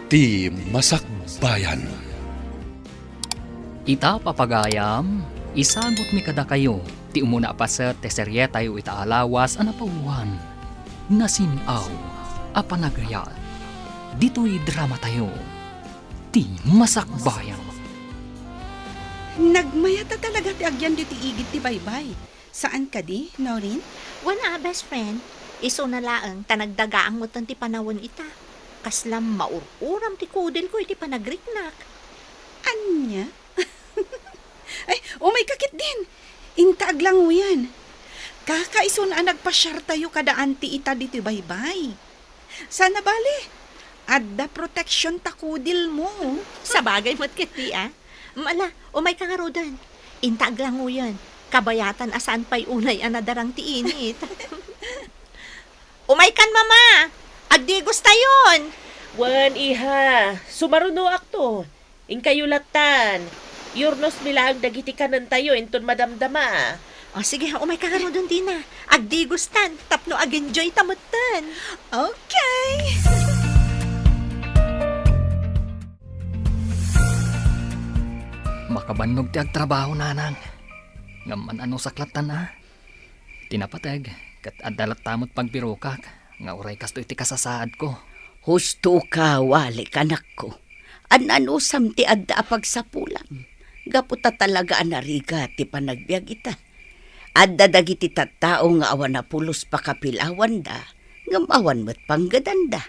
Ti Masakbayan. Ita papagayam, isagot mi kada kayo, ti umuna pa sa teserye tayo itaalawas anapauwan. Nasinaw, apanagayat. Dito'y drama tayo, ti Masakbayan. Nagmayata talaga ti agyan di ti igit ti baybay. Saan ka di, Noreen? Wana, best friend. Iso na laang tanagdagaang mo ti panawon ita. Kaslam maururam ti kudil ko iti panagriknak. Anya? Ay, may kakit din. Intaag lang mo yan. Kakaiso na nagpasyar tayo kada anti ita dito baybay. Sana bali. Adda protection takudil mo. Sa bagay mo't kiti, ah. Mala, umay ka nga rodan. Intaag lang mo yan. Kabayatan asaan pa'y unay anadarang ti init. Umay kan, mama! Agdigos tayon! Wan, iha. Sumaruno akto. Inkayulatan. Yurnos milang dagiti kanan tayo inton madamdama. O sige, umay ka nga rodan din, ah. Agdigos tan. Tapno ag-enjoy tamutan. Okay. Makabannog ti agtrabaho nanang. Ngaman ano saklatan na. Tinapatag, kat adalat tamot pagpirukak. Nga uray kasto iti kasasaad ko. Husto ka, wali kanak ko. Anusam ti adda pagsapulan. Gaputa talaga anariga ti panagbiag ita. Adda dagiti tattao nga awan na pulos pakapilawan da. Ngamawan mo't panggadanda.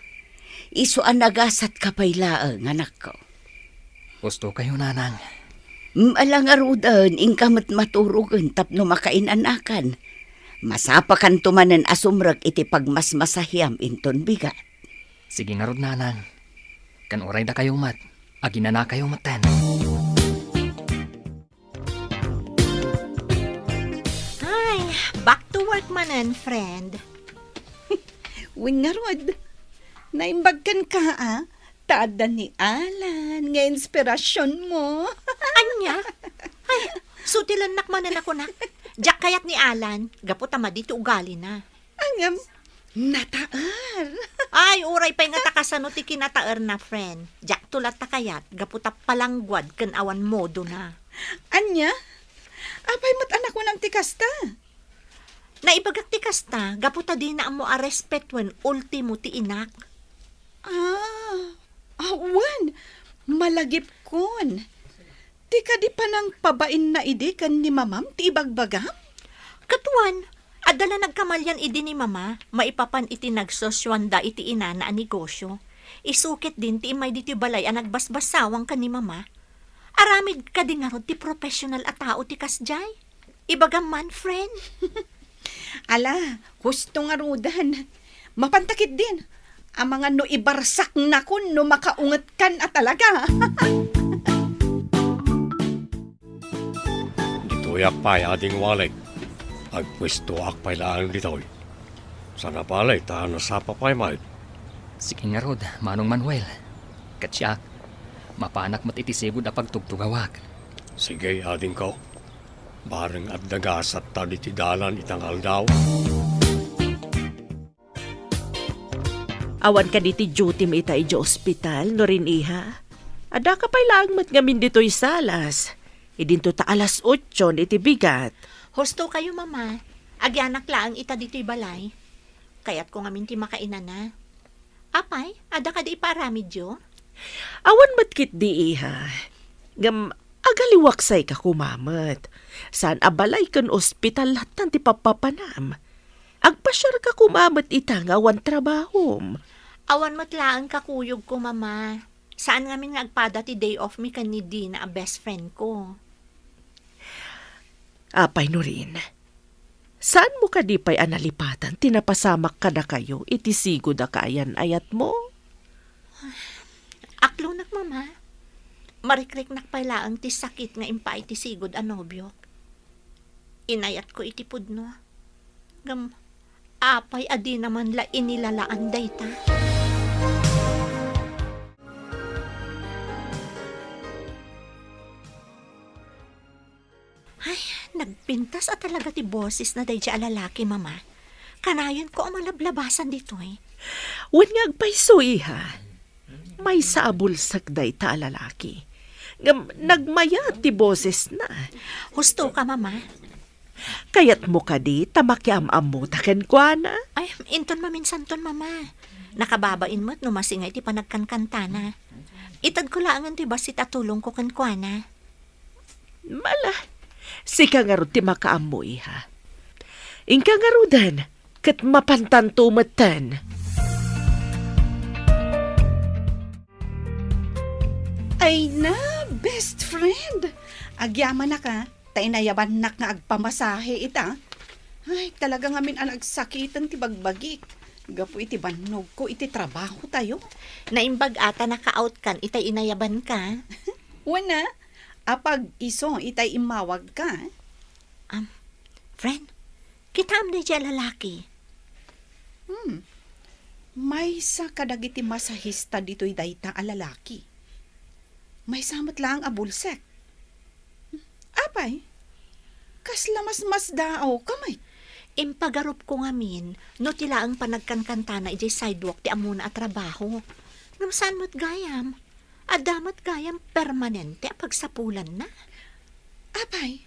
Iso anagasat kapaylaang anak ko. Gusto kayo nanang. Alang arudan, ingkamot maturugan tapno makainanakan. Masapakan tumanan asumrag iti pagmasmasahyam inton bigat. Sige nga rod nanang. Kan uray da kayo mat. Agina na kayo maten. Ay, back to work manan, friend. Wing nga rod. Naimbagkan ka, ah. Tada ni Alan, nga inspirasyon mo. Anya? Ay, sutilan nakmanan ako nak. Diyak kayat ni Alan, gaputa dito ugali na. Angam, nataar. Ay, uray pa'y nga takasano ti kinataer na, friend. Diyak tulat takayat, gaputa palangguad kan awan modo na. Anya, apay mo't anak mo ng tikasta. Naibagak ti kasta, gaputa di na mo a respetwen ultimo ti inak. Awan, malagip kon. Ti ka di pa nang pabain na idi kan ni mamam ti ibagbagam? Katuan, adala nagkamalyan idi ni mama, maipapan iti nagsosywanda iti ina na a negosyo. Isukit din ti imay diti balay ang nagbasbasawang ka ni mama. Aramid ka di nga rod ti professional a tao ti kasjay. Ibagam man, friend. Ala, gusto nga rudan. Mapantakit din. Ang mga no ibarsak na kun no makaungat kan at talaga. Ito'y akpay ading walay. Agpwesto akpay lang dito'y. Sana palay ta nasapa pa'y may. Sige nga rod, Manong Manuel. Katsyak, mapanak mat itisigod a pagtugtugawak. Sige ading ko. Bareng at dagasat ta diti dalan itangal daw. Awan ka diti duty mo ita iti ospital, no rin iha. Ada ka pa'y langmat ngamin dito'y salas. Idinto ta alas 8 iti bigat. Husto kayo, mama. Agyanak laang ita dito'y balay. Kaya't ko ngamin ti makainan na. Apay, ada ka di paramidyo? Awan matkit di iha. Ngam agaliwaksay ka kumamat. Saan abalay kan ospital latan ti papapanam. Agpasyar ka kumamat ita nga awan trabahom. Awan matlaan ka kuyog ko, mama. Saan ngamin nga agpada ti day off mi kan ni Di na a best friend ko? Apay no rin. Saan mo ka di pa'y analipatan tinapasamak ka na kayo iti sigo da kaayan ayat mo? Aklunak, mama. Marikrik pailaang ti sakit nga impa iti sigod a nobyok. Inayat ko iti pudno. Gam, apay adi naman la inilalaan dayta. Ay, nagpintas at talaga ti boses na day a lalaki, mama. Kanayon ko ang malablabasan dito eh. Wan nga agpayso iha. may saabulsak day ta lalaki. Ngam nagmayat ti boses na. Husto ka, mama. Kayat mo ka di, tamakiam-am mo taken kwa na. Ay, inton maminsanton, mama. Nakababain mo't numasingay ti panagkankanta na. Itad ko laangan ti basit at tulong ko kankwana. Mala, si kangarod ti makaamoy ha. Ingka ngarudan, kat mapantantumatan. Ay na, best friend. Agyaman na ka, tainayaban nak nga agpamasahe ita. Ay, talaga ngamin ang agsakitan ti bagbagik. Gapo iti banog ko, iti trabaho tayo. Naimbag ata naka-out kan, itay inayaban ka. Wana, apag iso, itay imawag ka. Friend, kitam na dyan lalaki. May sa kadagiti masahista dito'y dayta a lalaki. May samot lang a bulsek. Apay, kaslamas mas dao kamay. Impagarup ko ngamin, no tila ang panagkankanta na ijay sidewalk ti amuna at trabaho. Ngam saan mo't gayam? Adamat gayam permanente pagsapulan na. Apay,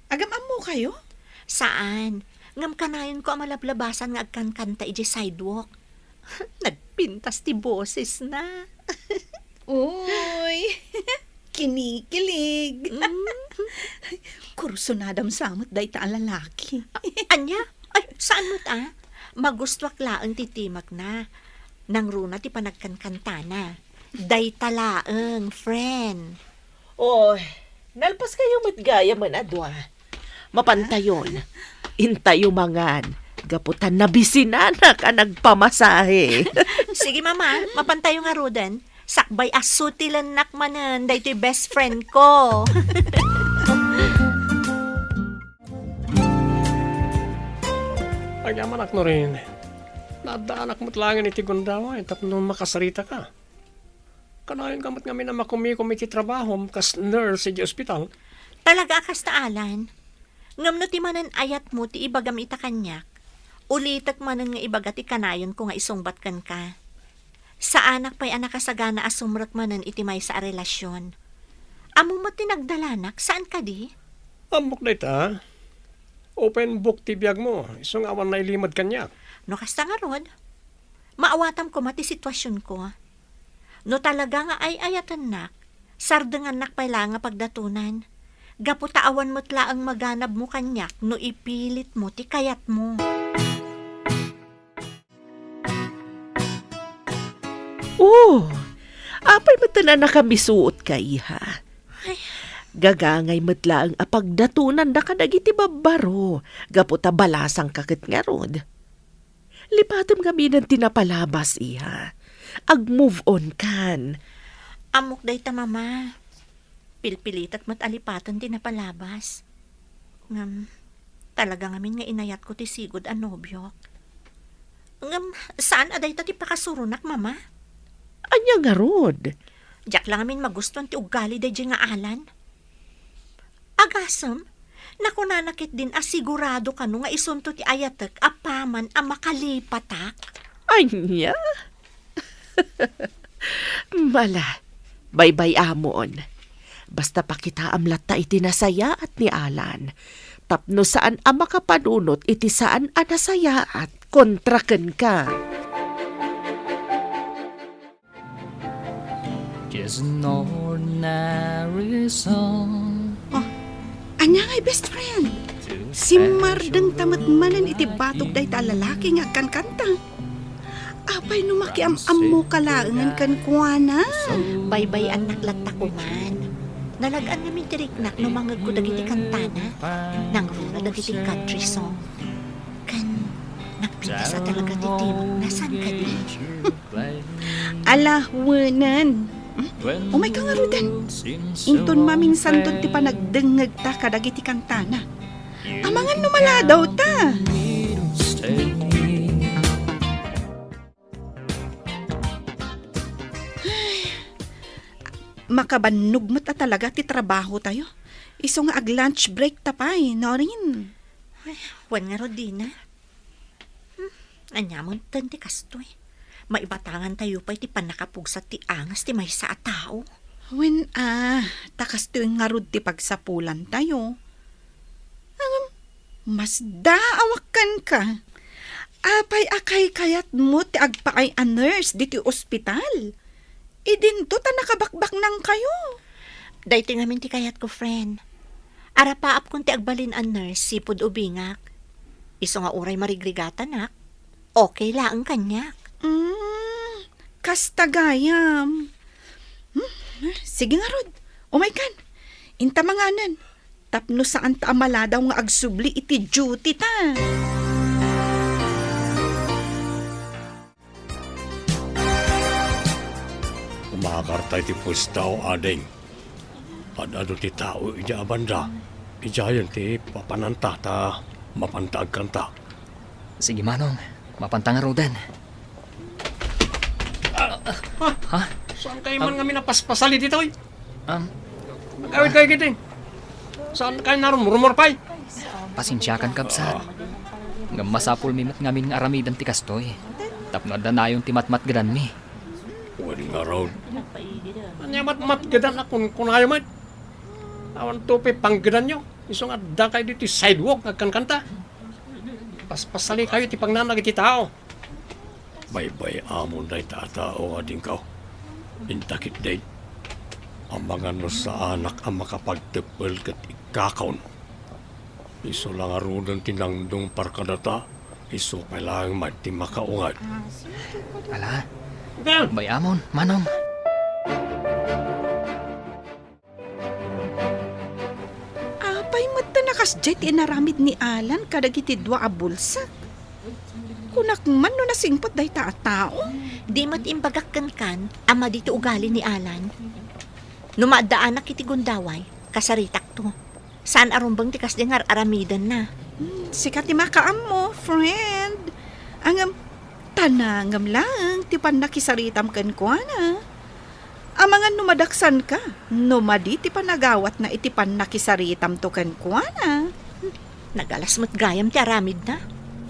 agam mo kayo? Saan? Ngam kanayon ko ang malablabasan nga agkankanta ijay sidewalk. Nagpintas ti boses na. Uy, kinikilig. Kurso nadam samot dayta a lalaki. Anya? Ay, saan mo't Magustwak laang titimag na. Nang runa ti panagkankanta na. Day talaang, friend. Oy, nalpas kayo matgaya man adwa. Mapantayon, intayo mangan. Gaputan na bisinanak ang nagpamasahe. Sige mama, mapantayo nga rodan. Sakbay asutilan nakmanan, day to'y best friend ko. Agyaman ak no rin. Nadaanak mo't langan iti gundawa, tapno makasarita ka. Kanayon kamot kami na makumikom iti trabaho, kas nurse iti ospital. Talaga akas taalan. Ngam no ti manan ayat mo ti ibagam ita kanyak. Ulitak manan nga ibaga ti kanayon ko nga isungbat kan ka. Sa anak pa'y anak kasagana asumrak manan iti may sa relasyon. Amo mo tinagdalanak, saan ka di? Amok na ita. Open book ti biyag mo. Isong awan na ilimad kanyak. No kasta nga rod, maawatam ko mati sitwasyon ko. No talaga nga ay ayatan nak, sardengan nak pa'y lang nga pagdatunan. Gaputaawan mo't laang maganab mo kanyak no ipilit mo ti kayat mo. Oh, apay matanan na kami suot ka, iha. Gagangay matla ang apagdatunan na kadagiti babaro. Gaputa balasang kakit nga rod. Lipatam kami ng tinapalabas, iha. Ag-move on kan. Amok day ta mama. Pilpilit at matalipatan din na palabas. Ngam, talaga ngamin nga inayat ko ti sigod a nobyo. Ngam, saan aday ta ti pakasurunak mama? Anya nga rod. Diyak lang amin magustuhan ti ugali day nga alan. Agasam, nakunanakit din asigurado ka no nga isunto ti ayatek apaman a makalipatak. Anya? Mala, baybay amon. Basta pakita amlat ta iti nasaya at ni Alan. Tapno saan ang makapanunot iti saan ang nasaya at kontraken ka. Just an ordinary song. Anya nga'y best friend. Si Mardeng tamat manan iti batog day ta lalaki nga kankanta. Apay no makiam-am mo kalaangan kan kuana. Baybay ang naklatta ko man. Nalagaan namin tiriknak no mangag ko dagiti kantana. Nang runa dagiti country song. Kan, nagpinta sa talaga ti timog. Nasaan ka di? Alawanan. Umay ka nga rudan. Inton maminsan ton ti panagdengeg ta kadagiti kantana. Amangan numala daw ta. Makabannog mo ta talaga ti trabaho tayo. Iso nga ag-lunch break tapay, no rin. Wan nga Rodina. Anyamon tanti kastoy. Maibatangan tayo pa iti panakapugsat ti angas ti may sa tao. When takas to yung ngarud ti pagsapulan tayo. Mas daawakan ka. Apay akay kayat mo ti agpaay a nurse di ti ospital. Idinto ta nakabakbak nang kayo. Dahiti ngamin ti kayat ko, friend. Arapaap kung ti agbalin a nurse, sipod ubingak. Iso nga uray marigrigatan nak. Okay laang kanyak. Kastagayam. Sige nga rod. Umay kan. Inta manganan. Tapno saan ta amala daw nga agsubli iti duty ta. Umakartay ti pustaw ading. Padado ti tao ija abanda. Ijayan ti papananta ta mapantag kanta. Sige manong, mapantang roden. Ha? Saan kayo man kami napaspasali dito eh? Magawid kayo gitin. Saan kayo narumurumor pa'y? Pasensyakan kabsat. Ngam masapul mimat ngamin nga aramidan ti kastoy. Tapno na yung timatmat gadan mi. Pwede nga raw. Anyamat-mat gadan na kung ayaw mat. Awan tupi pang gadan nyo. Iso nga da kayo dito sidewalk nagkankanta. Paspasali kayo ti pangnanag iti tao. Bay-bay amon day tatao ading kao. Intakit day. Ang mga no sa anak ang makapagtepel kat ikakaon. Iso lang arudan tinangdong parkadata. Iso kailangan mati makaungat. Ala, bayamon, manong. Apay mata nakas jet inaramid ni Alan kadagiti dua a bulsak. Kunak man no nasingpot day tao. Di mat imbagakkan kan, ama dito ugali ni Alan. Numaadaan na kiti gundaway, kasaritak to. Saan arumbang tikas dengar aramidan na. Sikat ti makaam mo, friend. Ang tanangam lang, ti panakisaritam kan ko na. Amangan numadaksan ka, numadi ti panagawat na iti panakisaritam to kan ko na. Nagalasmat gayam ti aramid na.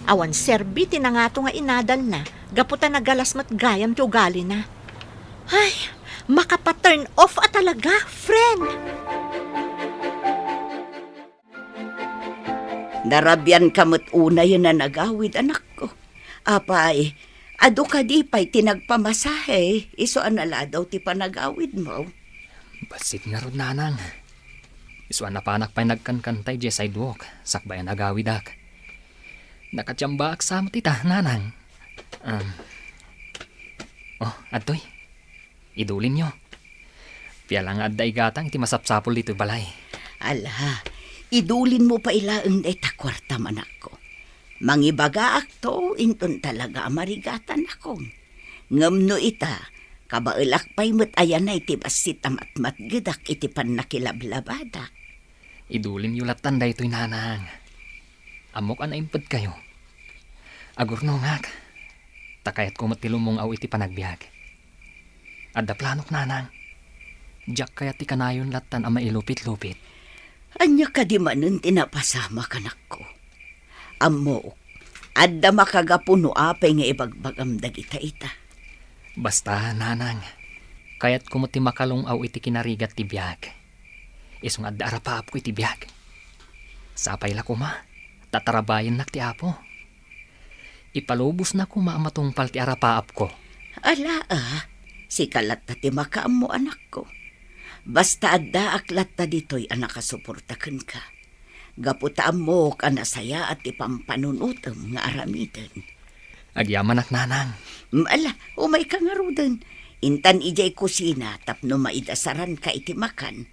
Awan serbi ti nangato nga inadal na, gaputa nagalasmat gayam ti ugali na. Ay, makapa-turn off at talaga, friend. Narabyan kamot una yun na nagawid, anak ko. Apay, ado ka di pa'y tinagpamasahe. Iso anala daw ti panagawid mo. Basit nga rod nanang. Iswan na panak pa'y nagkankantay di sidewalk. Sakbayan agawidak. Nakatyamba aksamo tita, nanang. Adoy. Idulin nyo. Pialang adday gatang iti masapsapol dito balay. Ala, idulin mo pa ilaang day takwarta man ako. Mangibaga akto, inton talaga marigatan akong. Ngam no ita, kabailak pa'y mat ayan na iti basit amat gidak iti pan nakilablabadak. Idulin nyo latan da ito'y nanang. Amok anaimpad kayo. Agurno ngak. Takayat ko matilumong aw iti panagbiag. Adda planok nanang. Diyak kaya ti kanayon latan ang mailupit-lupit. Anya ka di manun tinapasama kanak ko. Amo, adda makagapuno apay nga ibagbagam dagita ita. Basta nanang. Kayat ko ti makalong aw iti kinarigat ti biag. Isong adda arapaap ko iti biag. Sapay la kuma. Tatarabayan nak ti apo. Ipalubos na kuma matungpal ti arapaap ko. Ala si kalat na ti makaam mo anak ko. Basta adda aklat ta dito'y anak kasuportakan ka. Gaputaam mo ka nasaya at ipampanunutang nga aramidan. Agyaman ak nanang. Ala, umay ka nga rudan. Intan ijay kusina tapno maidasaran ka iti makan.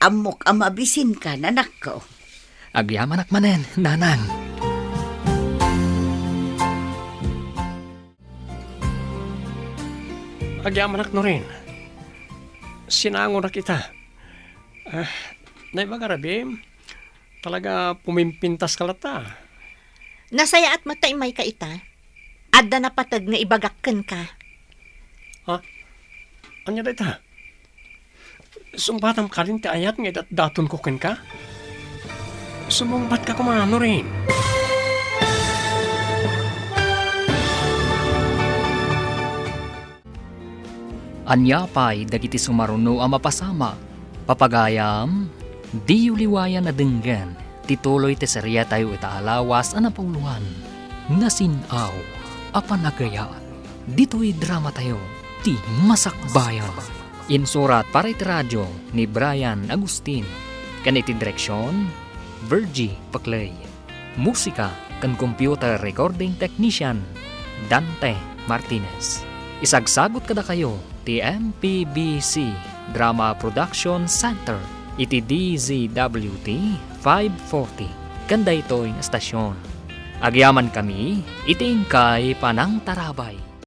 Amok amabisin ka nanak ko. Agyaman ak manen, nanang. Agyaman ak no rin. Sinangon na kita. Naibagarabim, talaga pumimpintas ka lata. Nasaya at mataimay ka ita. Adda na patag nga ibagakkan ka. Ha? Anya da ita? Sumbatam ka rin ti ayat nga daton ko ken ka? Sumumbat ka kumano rin. Anya, Anya pa'y dagiti sumaruno ang mapasama. Papagayam, di uliwayan na denggan, tituloy ti serya tayo itaalawas ang napuluhan. Nasinaw, apanagaya, dito'y drama tayo, ti Masakbayan. Insurat para iti radyo ni Brian Agustin. Kaniti direksyon, Virgie Paclay. Musika kan computer recording technician, Dante Martinez. Isagsagot kada kayo ti MPBC Drama Production Center iti DZWT 540 kanda ito'y estasyon. Agyaman kami iti ingkay Panang Tarabay.